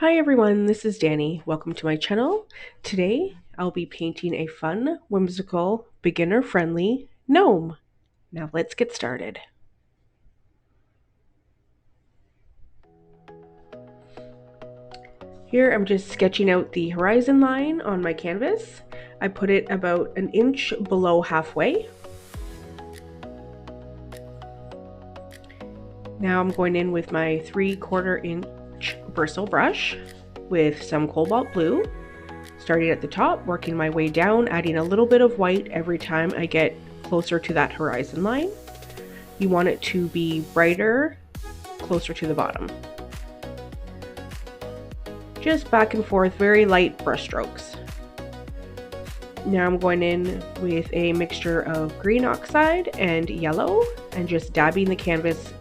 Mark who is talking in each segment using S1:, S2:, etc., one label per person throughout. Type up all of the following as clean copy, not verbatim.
S1: Hi everyone, this is Danny. Welcome to my channel. Today I'll be painting a fun, whimsical, beginner-friendly gnome. Now let's get started. Here I'm just sketching out the horizon line on my canvas. I put it about an inch below halfway. Now I'm going in with my 3/4 inch bristle brush with some Cobalt Blue. Starting at the top, working my way down, adding a little bit of white every time I get closer to that horizon line. You want it to be brighter, closer to the bottom. Just back and forth, very light brush strokes. Now I'm going in with a mixture of green oxide and yellow and just dabbing the canvas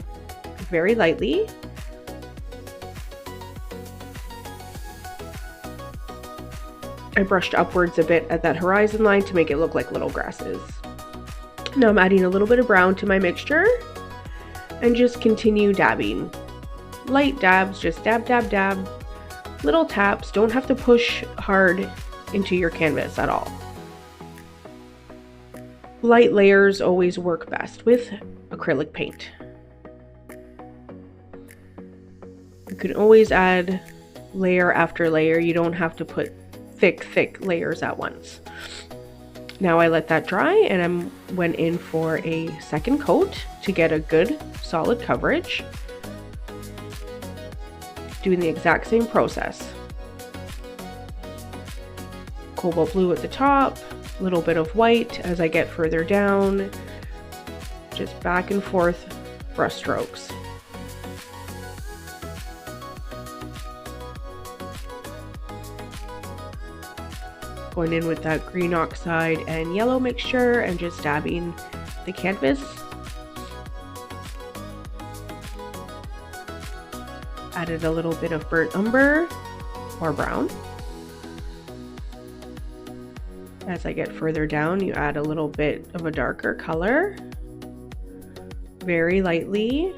S1: very lightly. I brushed upwards a bit at that horizon line to make it look like little grasses. Now I'm adding a little bit of brown to my mixture and just continue dabbing. Light dabs, just dab, dab, dab. Little taps, don't have to push hard into your canvas at all. Light layers always work best with acrylic paint. You can always add layer after layer. You don't have to put thick layers at once. Now I let that dry and I went in for a second coat to get a good solid coverage. Doing the exact same process. Cobalt blue at the top, a little bit of white as I get further down, just back and forth brush strokes. Going in with that green oxide and yellow mixture and just dabbing the canvas. Added a little bit of burnt umber or brown. As I get further down, you add a little bit of a darker color. Very lightly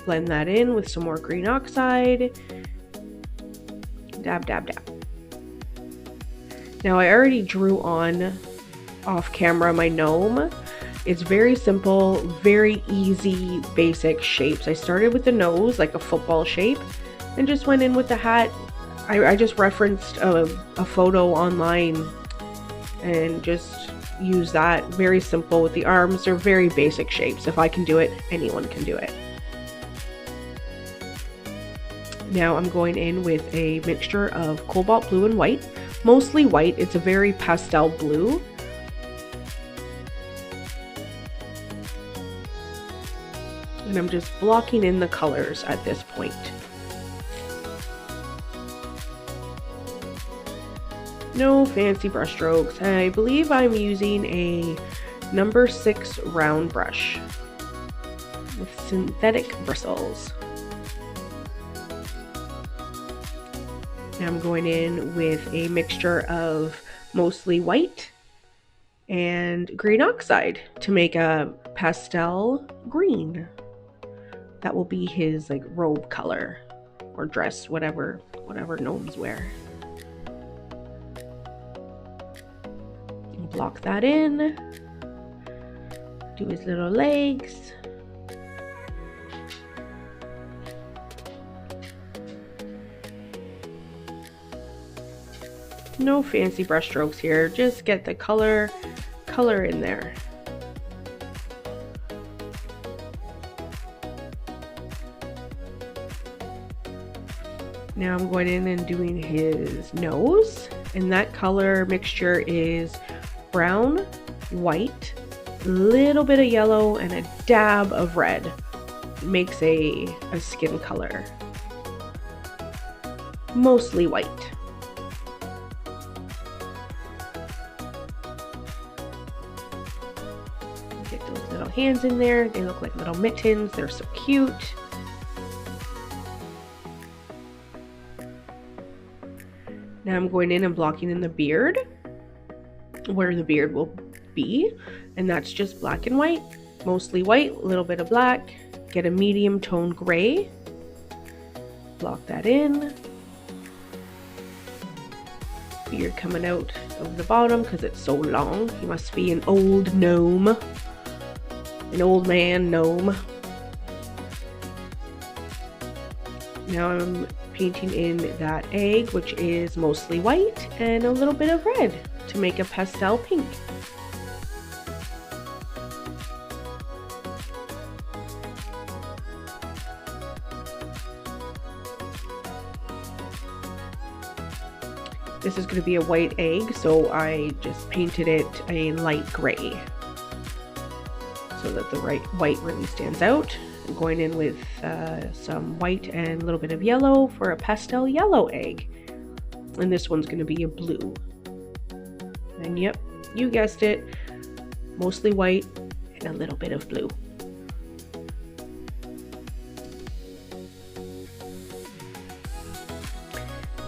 S1: blend that in with some more green oxide. Dab, dab, dab. Now I already drew on off camera my gnome. It's very simple, very easy, basic shapes. I started with the nose, like a football shape, and just went in with the hat. I just referenced a photo online and just used that. Very simple with the arms. They're very basic shapes. If I can do it, anyone can do it. Now I'm going in with a mixture of cobalt blue and white. Mostly white. It's a very pastel blue. And I'm just blocking in the colors at this point. No fancy brush strokes. I believe I'm using a number 6 round brush with synthetic bristles. Now I'm going in with a mixture of mostly white and green oxide to make a pastel green. That will be his like robe color or dress, whatever gnomes wear. Block that in. Do his little legs. No fancy brush strokes here. Just get the color in there. Now I'm going in and doing his nose, and that color mixture is brown, white, a little bit of yellow, and a dab of red. It makes a skin color. Mostly white. Get those little hands in there. They look like little mittens. They're so cute. Now I'm going in and blocking in the beard, where the beard will be, and that's just black and white, mostly white, a little bit of black. Get a medium tone gray, block that in. beard coming out of the bottom because it's so long. He must be an old gnome. An old man gnome. Now I'm painting in that egg, which is mostly white and a little bit of red to make a pastel pink. This is going to be a white egg, so I just painted it a light gray so that the white really stands out. I'm going in with some white and a little bit of yellow for a pastel yellow egg. And this one's going to be a blue. And yep, you guessed it, mostly white and a little bit of blue.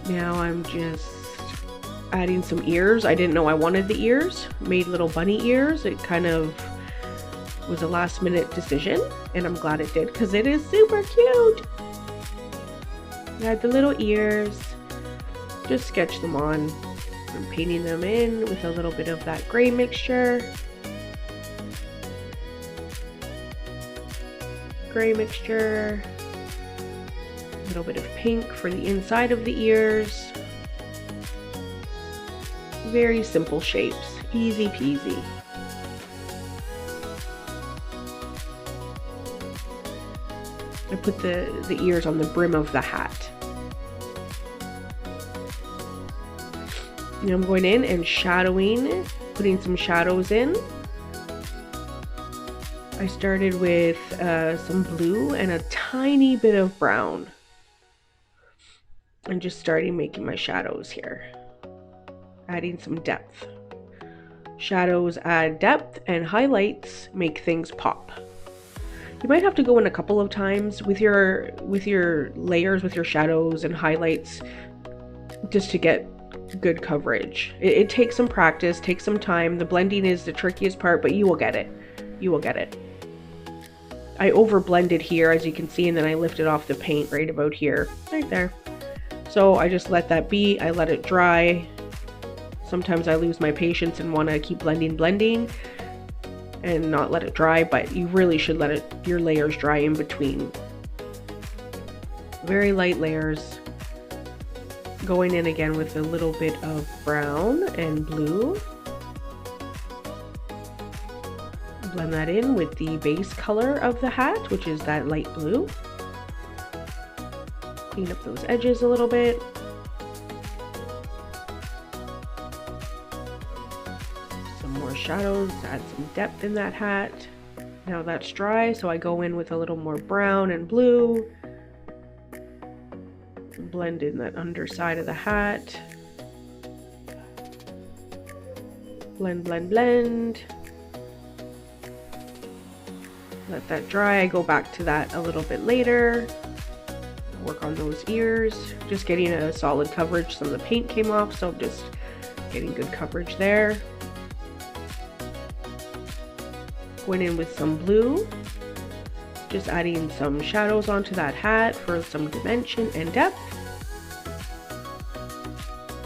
S1: Now I'm just adding some ears. I didn't know I wanted the ears. Made little bunny ears. It kind of was a last minute decision, and I'm glad it did because it is super cute. Add the little ears. Just sketch them on. I'm painting them in with a little bit of that gray mixture. Gray mixture. A little bit of pink for the inside of the ears. Very simple shapes, easy peasy. I put the ears on the brim of the hat. Now I'm going in and shadowing, putting some shadows in. I started with some blue and a tiny bit of brown. I'm just starting making my shadows here. Adding some depth. Shadows add depth and highlights make things pop. You might have to go in a couple of times with your layers, with your shadows and highlights, just to get good coverage. It takes some practice, takes some time. The blending is the trickiest part, but you will get it. You will get it. I over blended here, as you can see, and then I lifted off the paint right about here, right there. So I just let that be. I let it dry. Sometimes I lose my patience and want to keep blending and not let it dry, but you really should let your layers dry in between. Very light layers. Going in again with a little bit of brown and blue. Blend that in with the base color of the hat, which is that light blue. Clean up those edges a little bit. Shadows, add some depth in that hat. Now that's dry, so I go in with a little more brown and blue. Blend in that underside of the hat. Blend, blend, blend. Let that dry. I go back to that a little bit later. Work on those ears. Just getting a solid coverage. Some of the paint came off, so just getting good coverage there. Going in with some blue, just adding some shadows onto that hat for some dimension and depth.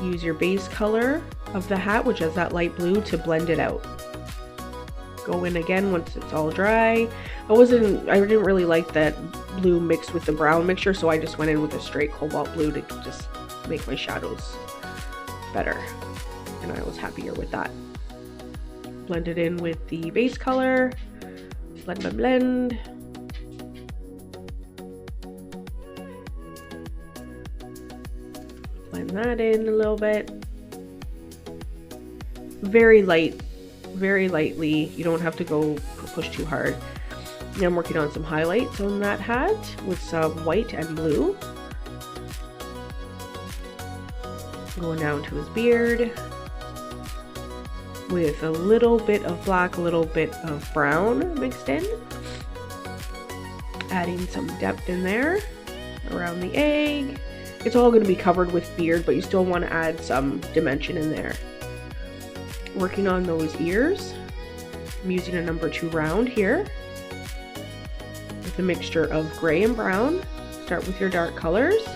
S1: Use your base color of the hat, which is that light blue, to blend it out. Go in again once it's all dry. I didn't really like that blue mixed with the brown mixture, so I just went in with a straight cobalt blue to just make my shadows better, and I was happier with that. Blend it in with the base color. Blend, blend, blend. Blend that in a little bit. Very light, very lightly. You don't have to go push too hard. Now I'm working on some highlights on that hat with some white and blue. Going down to his beard. With a little bit of black, a little bit of brown mixed in. Adding some depth in there around the egg. It's all going to be covered with beard, but you still want to add some dimension in there. Working on those ears. I'm using a number 2 round here with a mixture of gray and brown. Start with your dark colors.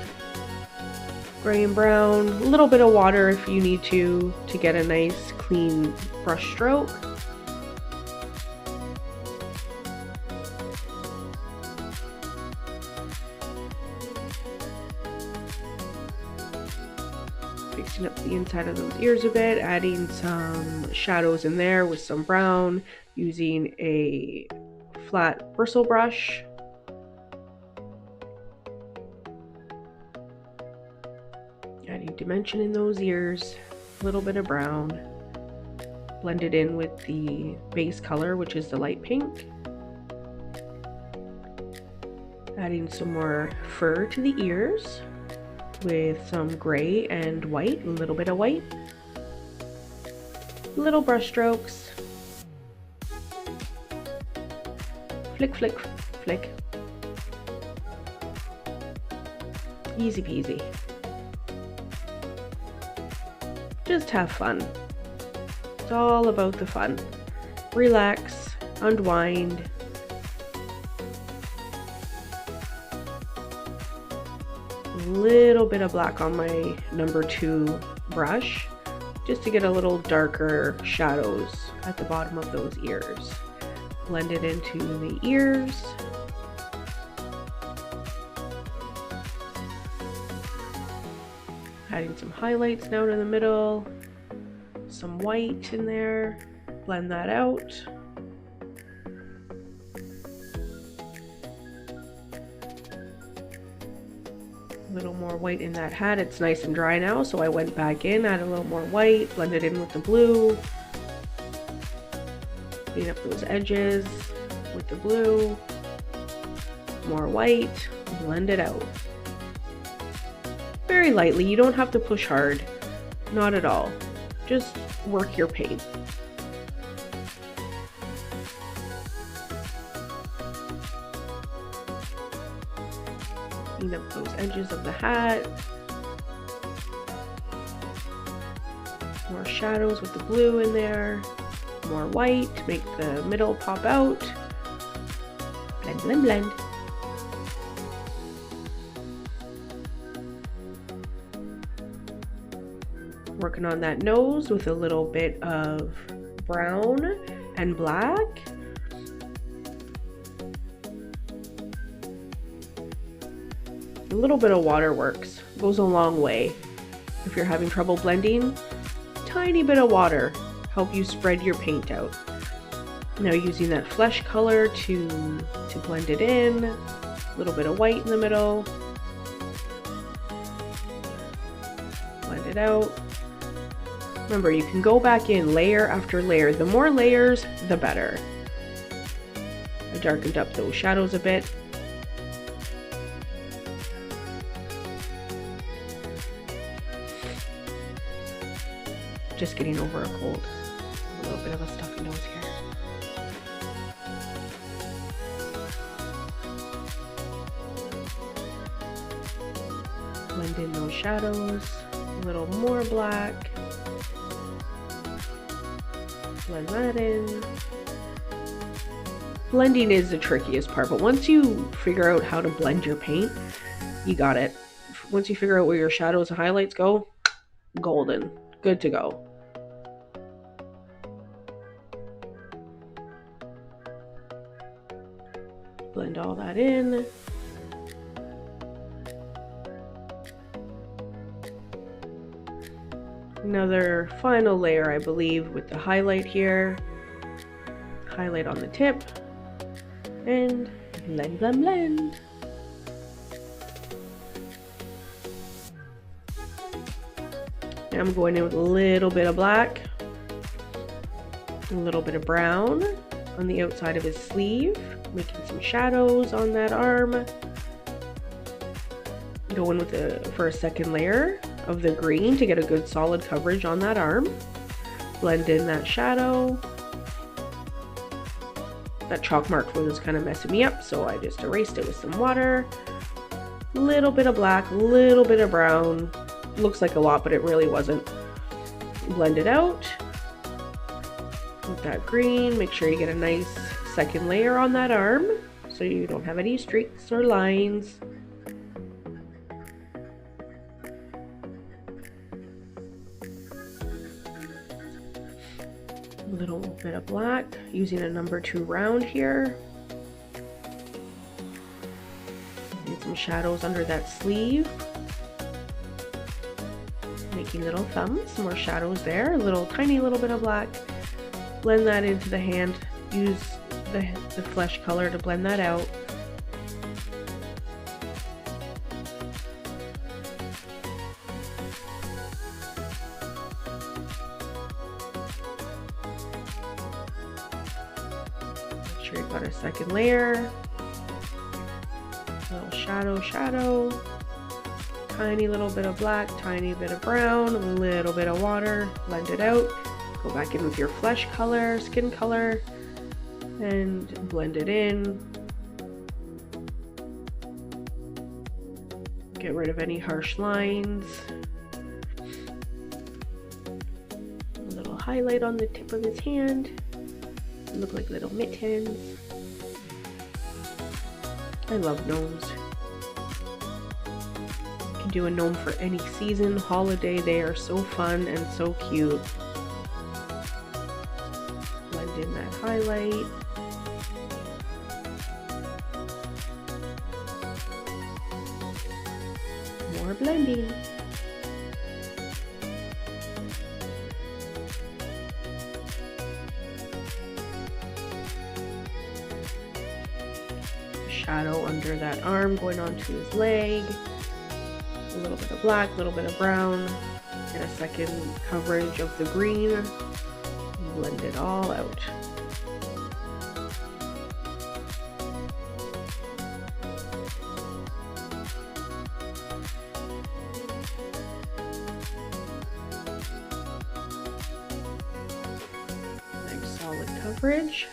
S1: Gray and brown, a little bit of water if you need to get a nice clean brush stroke. Fixing up the inside of those ears a bit, adding some shadows in there with some brown, using a flat bristle brush. Adding dimension in those ears, a little bit of brown. Blend it in with the base color, which is the light pink. Adding some more fur to the ears with some gray and white, a little bit of white. Little brush strokes. Flick, flick, flick. Easy peasy. Just have fun. It's all about the fun. Relax, unwind. A little bit of black on my number 2 brush, just to get a little darker shadows at the bottom of those ears. Blend it into the ears. Adding some highlights down in the middle, some white in there, blend that out. A little more white in that hat. It's nice and dry now, so I went back in, added a little more white, blended in with the blue. Clean up those edges with the blue. More white, blend it out. Very lightly, you don't have to push hard, not at all. Just work your paint. Clean up those edges of the hat. More shadows with the blue in there. More white to make the middle pop out. Blend, blend, blend. Working on that nose with a little bit of brown and black. A little bit of water works, goes a long way. If you're having trouble blending, tiny bit of water help you spread your paint out. Now using that flesh color to blend it in, a little bit of white in the middle. Blend it out. Remember, you can go back in layer after layer. The more layers, the better. I darkened up those shadows a bit. Just getting over a cold. A little bit of a stuffy nose here. Blend in those shadows. A little more black. Blend that in. Blending is the trickiest part, but once you figure out how to blend your paint, you got it. Once you figure out where your shadows and highlights go, golden. Good to go. Blend all that in. Another final layer, I believe, with the highlight here. Highlight on the tip. And blend, blend, blend. And I'm going in with a little bit of black. A little bit of brown on the outside of his sleeve. Making some shadows on that arm. Go in with for a second layer of the green to get a good solid coverage on that arm. Blend in that shadow. That chalk mark was kind of messing me up, so I just erased it with some water. Little bit of black, little bit of brown. Looks like a lot, but it really wasn't. Blend it out with that green. Make sure you get a nice second layer on that arm so you don't have any streaks or lines. A little bit of black, using a number 2 round here. Need some shadows under that sleeve. Making little thumbs, more shadows there, a little tiny little bit of black. Blend that into the hand. Use the flesh color to blend that out. Make sure you've got a second layer. Little shadow. Tiny little bit of black, tiny bit of brown, a little bit of water, blend it out. Go back in with your flesh color, skin color, and blend it in. Get rid of any harsh lines. A little highlight on the tip of his hand. Look like little mittens. I love gnomes. Do a gnome for any season, holiday. They are so fun and so cute. Blend in that highlight. More blending. Shadow under that arm going onto his leg. A little bit of black, a little bit of brown, and a second coverage of the green. Blend it all out. Nice solid coverage.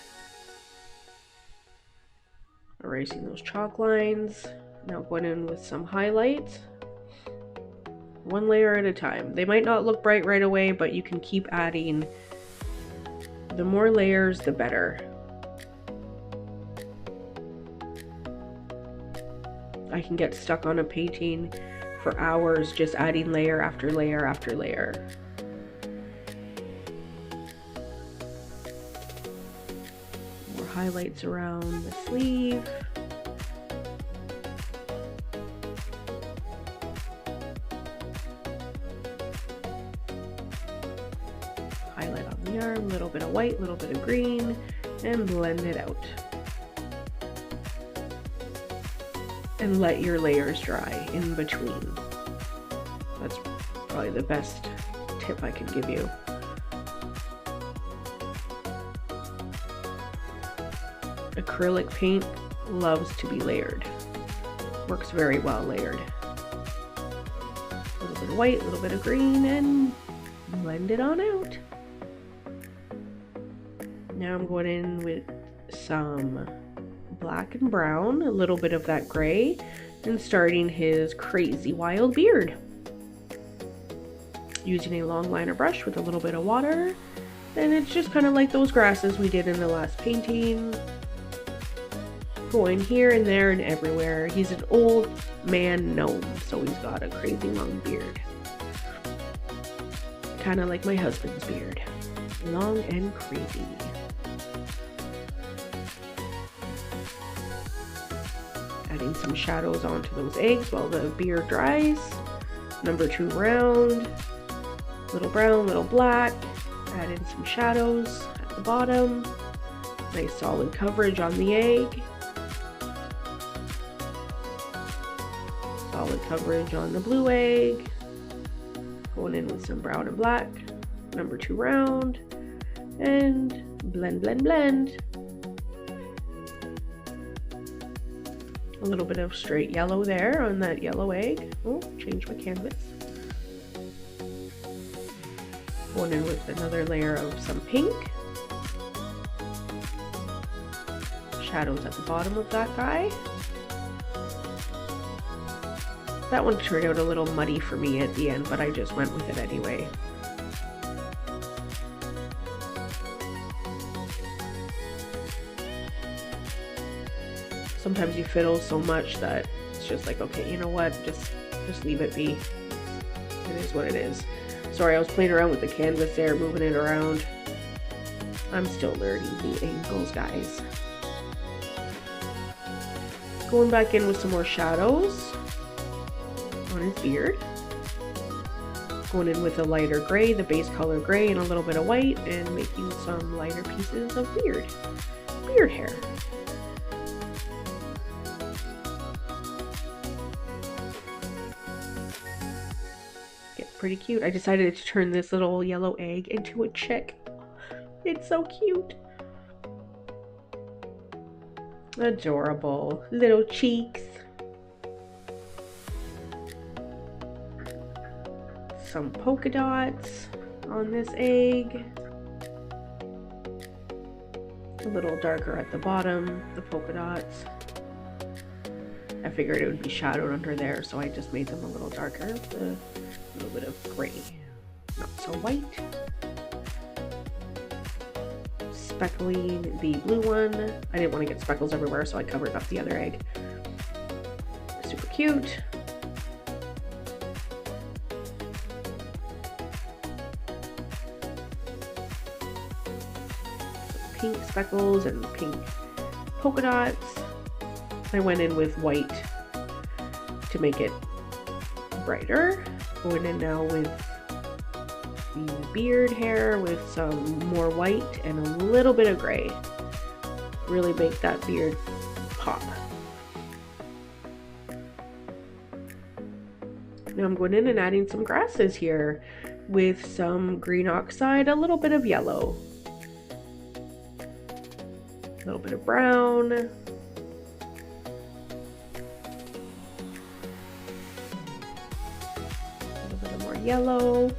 S1: Erasing those chalk lines. Now going in with some highlights. One layer at a time. They might not look bright right away, but you can keep adding. The more layers, the better. I can get stuck on a painting for hours just adding layer after layer after layer. More highlights around the sleeve. Highlight on the arm, little bit of white, little bit of green, and blend it out. And let your layers dry in between. That's probably the best tip I can give you. Acrylic paint loves to be layered. Works very well layered. A little bit of white, a little bit of green, and blend it on out. Now I'm going in with some black and brown, a little bit of that gray, and starting his crazy wild beard. Using a long liner brush with a little bit of water, and it's just kind of like those grasses we did in the last painting. Going here and there and everywhere. He's an old man gnome, so he's got a crazy long beard. Kind of like my husband's beard. Long and crazy. Adding some shadows onto those eggs while the beard dries. Number 2 round. Little brown, little black. Add in some shadows at the bottom. Nice solid coverage on the egg. Solid coverage on the blue egg. Going in with some brown and black. Number 2 round. And blend, blend, blend. A little bit of straight yellow there on that yellow egg. Oh, change my canvas. Going in with another layer of some pink. Shadows at the bottom of that guy. That one turned out a little muddy for me at the end, but I just went with it anyway. Sometimes you fiddle so much that it's just like, okay, you know what, just leave it be. It is what it is. Sorry, I was playing around with the canvas there, moving it around. I'm still learning the angles, guys. Going back in with some more shadows on his beard. Going in with a lighter gray, the base color gray, and a little bit of white, and making some lighter pieces of beard hair. Get pretty cute. I decided to turn this little yellow egg into a chick. It's so cute. Adorable. Little cheeks. Some polka dots on this egg. A little darker at the bottom, the polka dots. I figured it would be shadowed under there, so I just made them a little darker with a little bit of gray. Not so white. Speckling the blue one. I didn't want to get speckles everywhere, so I covered up the other egg. Super cute. Pink speckles and pink polka dots. I went in with white to make it brighter. Going in now with the beard hair with some more white and a little bit of gray. Really make that beard pop. Now I'm going in and adding some grasses here with some green oxide, a little bit of yellow. A little bit of brown. A little bit of more yellow.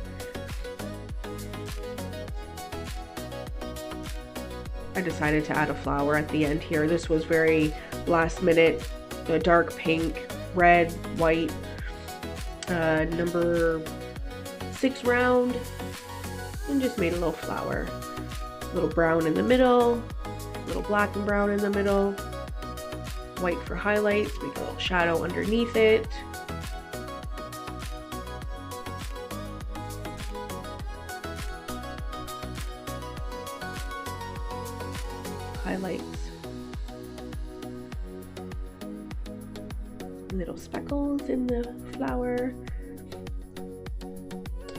S1: I decided to add a flower at the end here. This was very last minute. A dark pink, red, white, number 6 round, and just made a little flower. A little brown in the middle. Little black and brown in the middle, white for highlights, make a little shadow underneath it. Highlights. Little speckles in the flower.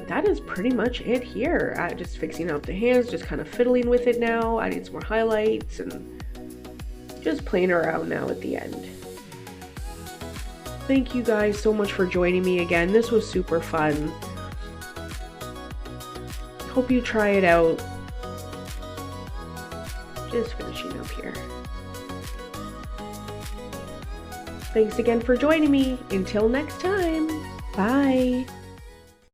S1: That is pretty much it here. Just fixing out the hands, just kind of fiddling with it now, adding some more highlights, and just playing around now at the end. Thank you guys so much for joining me again. This was super fun. Hope you try it out. Just finishing up here. Thanks again for joining me. Until next time. Bye.